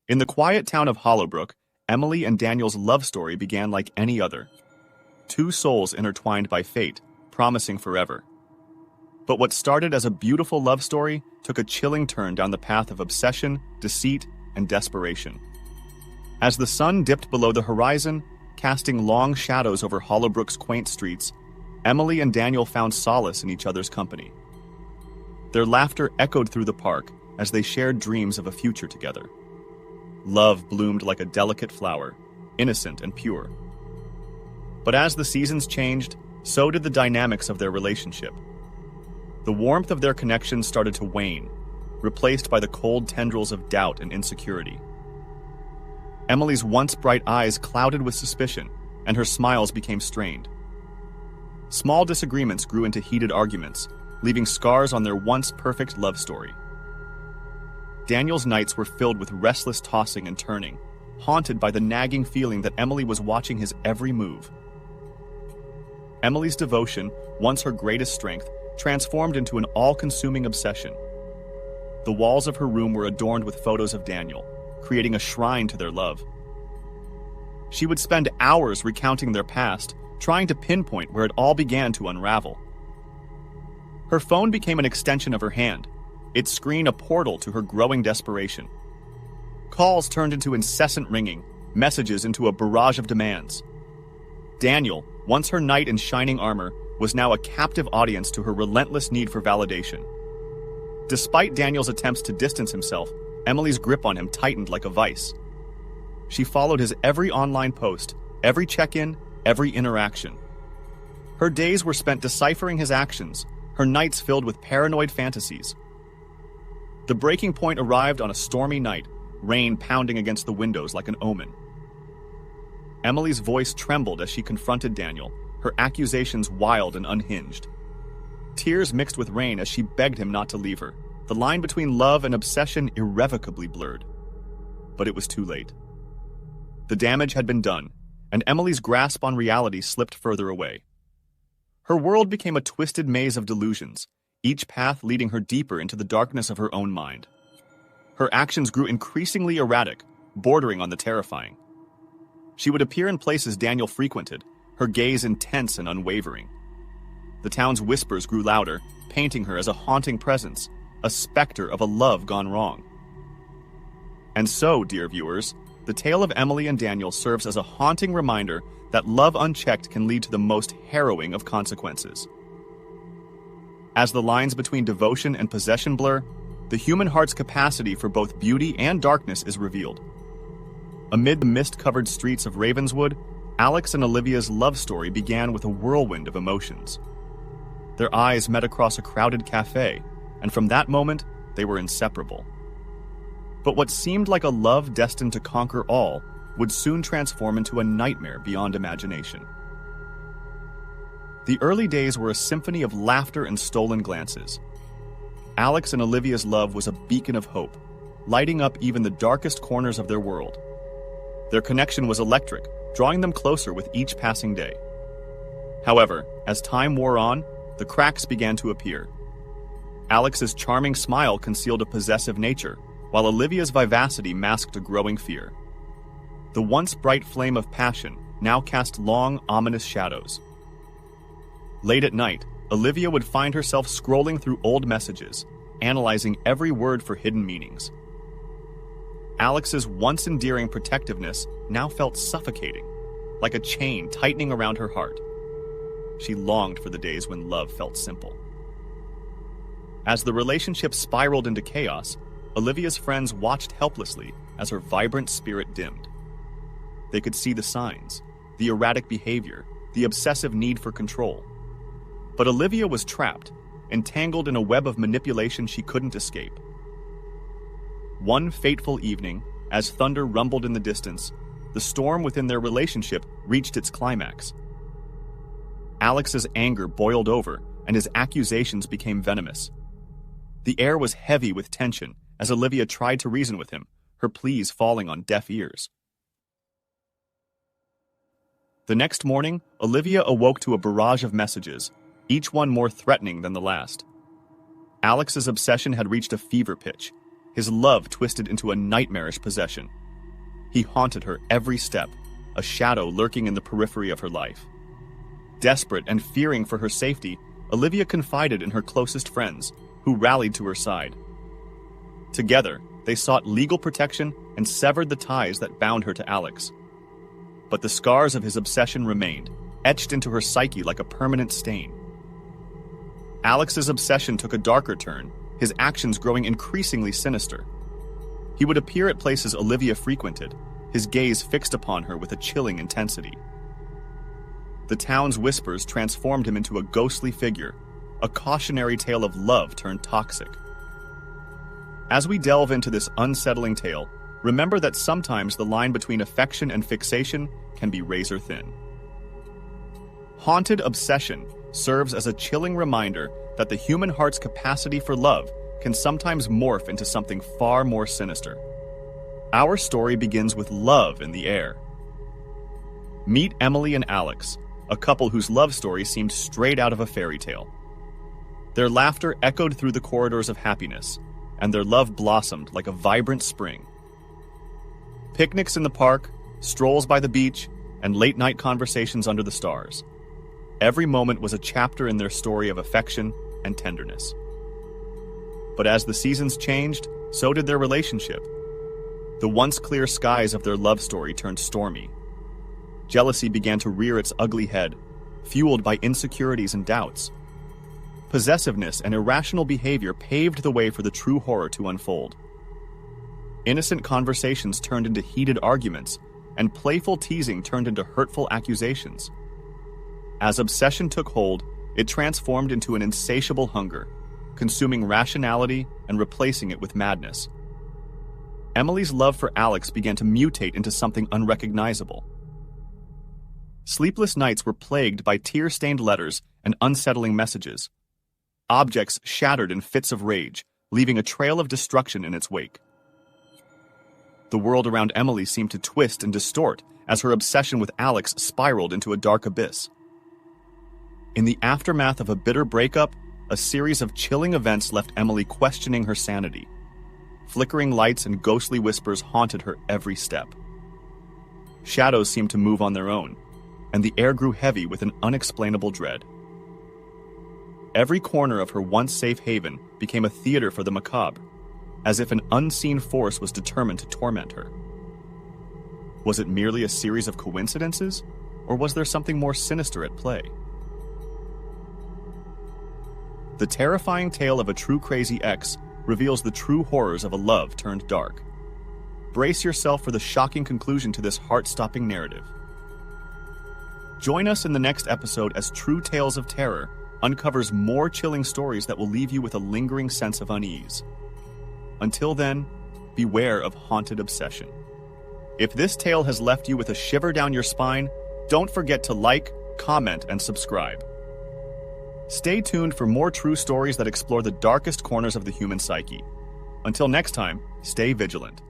In the quiet town of Hollowbrook, Emily and Daniel's love story began like any other. Two souls intertwined by fate, promising forever. But what started as a beautiful love story took a chilling turn down the path of obsession, deceit, and desperation. As the sun dipped below the horizon, casting long shadows over Hollowbrook's quaint streets, Emily and Daniel found solace in each other's company. Their laughter echoed through the park as they shared dreams of a future together. Love bloomed like a delicate flower, innocent and pure. But as the seasons changed, so did the dynamics of their relationship. The warmth of their connection started to wane, replaced by the cold tendrils of doubt and insecurity. Emily's once bright eyes clouded with suspicion, and her smiles became strained. Small disagreements grew into heated arguments, leaving scars on their once perfect love story. Daniel's nights were filled with restless tossing and turning, haunted by the nagging feeling that Emily was watching his every move. Emily's devotion, once her greatest strength, transformed into an all-consuming obsession. The walls of her room were adorned with photos of Daniel, creating a shrine to their love. She would spend hours recounting their past, trying to pinpoint where it all began to unravel. Her phone became an extension of her hand, its screen a portal to her growing desperation. Calls turned into incessant ringing, messages into a barrage of demands. Daniel, once her knight in shining armor, was now a captive audience to her relentless need for validation. Despite Daniel's attempts to distance himself, Emily's grip on him tightened like a vice. She followed his every online post, every check-in, every interaction. Her days were spent deciphering his actions, her nights filled with paranoid fantasies. The breaking point arrived on a stormy night, rain pounding against the windows like an omen. Emily's voice trembled as she confronted Daniel, her accusations wild and unhinged. Tears mixed with rain as she begged him not to leave her, the line between love and obsession irrevocably blurred. But it was too late. The damage had been done, and Emily's grasp on reality slipped further away. Her world became a twisted maze of delusions, each path leading her deeper into the darkness of her own mind. Her actions grew increasingly erratic, bordering on the terrifying. She would appear in places Daniel frequented, her gaze intense and unwavering. The town's whispers grew louder, painting her as a haunting presence, a specter of a love gone wrong. And so, dear viewers, the tale of Emily and Daniel serves as a haunting reminder that love unchecked can lead to the most harrowing of consequences. As the lines between devotion and possession blur, the human heart's capacity for both beauty and darkness is revealed. Amid the mist-covered streets of Ravenswood, Alex and Olivia's love story began with a whirlwind of emotions. Their eyes met across a crowded cafe, and from that moment, they were inseparable. But what seemed like a love destined to conquer all would soon transform into a nightmare beyond imagination. The early days were a symphony of laughter and stolen glances. Alex and Olivia's love was a beacon of hope, lighting up even the darkest corners of their world. Their connection was electric, drawing them closer with each passing day. However, as time wore on, the cracks began to appear. Alex's charming smile concealed a possessive nature, while Olivia's vivacity masked a growing fear. The once bright flame of passion now cast long, ominous shadows. Late at night, Olivia would find herself scrolling through old messages, analyzing every word for hidden meanings. Alex's once endearing protectiveness now felt suffocating, like a chain tightening around her heart. She longed for the days when love felt simple. As the relationship spiraled into chaos, Olivia's friends watched helplessly as her vibrant spirit dimmed. They could see the signs, the erratic behavior, the obsessive need for control. But Olivia was trapped, entangled in a web of manipulation she couldn't escape. One fateful evening, as thunder rumbled in the distance, the storm within their relationship reached its climax. Alex's anger boiled over, and his accusations became venomous. The air was heavy with tension as Olivia tried to reason with him, her pleas falling on deaf ears. The next morning, Olivia awoke to a barrage of messages, each one more threatening than the last. Alex's obsession had reached a fever pitch, his love twisted into a nightmarish possession. He haunted her every step, a shadow lurking in the periphery of her life. Desperate and fearing for her safety, Olivia confided in her closest friends, who rallied to her side. Together, they sought legal protection and severed the ties that bound her to Alex. But the scars of his obsession remained, etched into her psyche like a permanent stain. Alex's obsession took a darker turn, his actions growing increasingly sinister. He would appear at places Olivia frequented, his gaze fixed upon her with a chilling intensity. The town's whispers transformed him into a ghostly figure, a cautionary tale of love turned toxic. As we delve into this unsettling tale, remember that sometimes the line between affection and fixation can be razor thin. Haunted obsession serves as a chilling reminder that the human heart's capacity for love can sometimes morph into something far more sinister. Our story begins with love in the air. Meet Emily and Alex, a couple whose love story seemed straight out of a fairy tale. Their laughter echoed through the corridors of happiness, and their love blossomed like a vibrant spring. Picnics in the park, strolls by the beach, and late-night conversations under the stars. Every moment was a chapter in their story of affection and tenderness. But as the seasons changed, so did their relationship. The once clear skies of their love story turned stormy. Jealousy began to rear its ugly head, fueled by insecurities and doubts. Possessiveness and irrational behavior paved the way for the true horror to unfold. Innocent conversations turned into heated arguments, and playful teasing turned into hurtful accusations. As obsession took hold, it transformed into an insatiable hunger, consuming rationality and replacing it with madness. Emily's love for Alex began to mutate into something unrecognizable. Sleepless nights were plagued by tear-stained letters and unsettling messages. Objects shattered in fits of rage, leaving a trail of destruction in its wake. The world around Emily seemed to twist and distort as her obsession with Alex spiraled into a dark abyss. In the aftermath of a bitter breakup, a series of chilling events left Emily questioning her sanity. Flickering lights and ghostly whispers haunted her every step. Shadows seemed to move on their own, and the air grew heavy with an unexplainable dread. Every corner of her once safe haven became a theater for the macabre, as if an unseen force was determined to torment her. Was it merely a series of coincidences, or was there something more sinister at play? The terrifying tale of a true crazy ex reveals the true horrors of a love turned dark. Brace yourself for the shocking conclusion to this heart-stopping narrative. Join us in the next episode as True Tales of Terror uncovers more chilling stories that will leave you with a lingering sense of unease. Until then, beware of haunted obsession. If this tale has left you with a shiver down your spine, don't forget to like, comment, and subscribe. Stay tuned for more true stories that explore the darkest corners of the human psyche. Until next time, stay vigilant.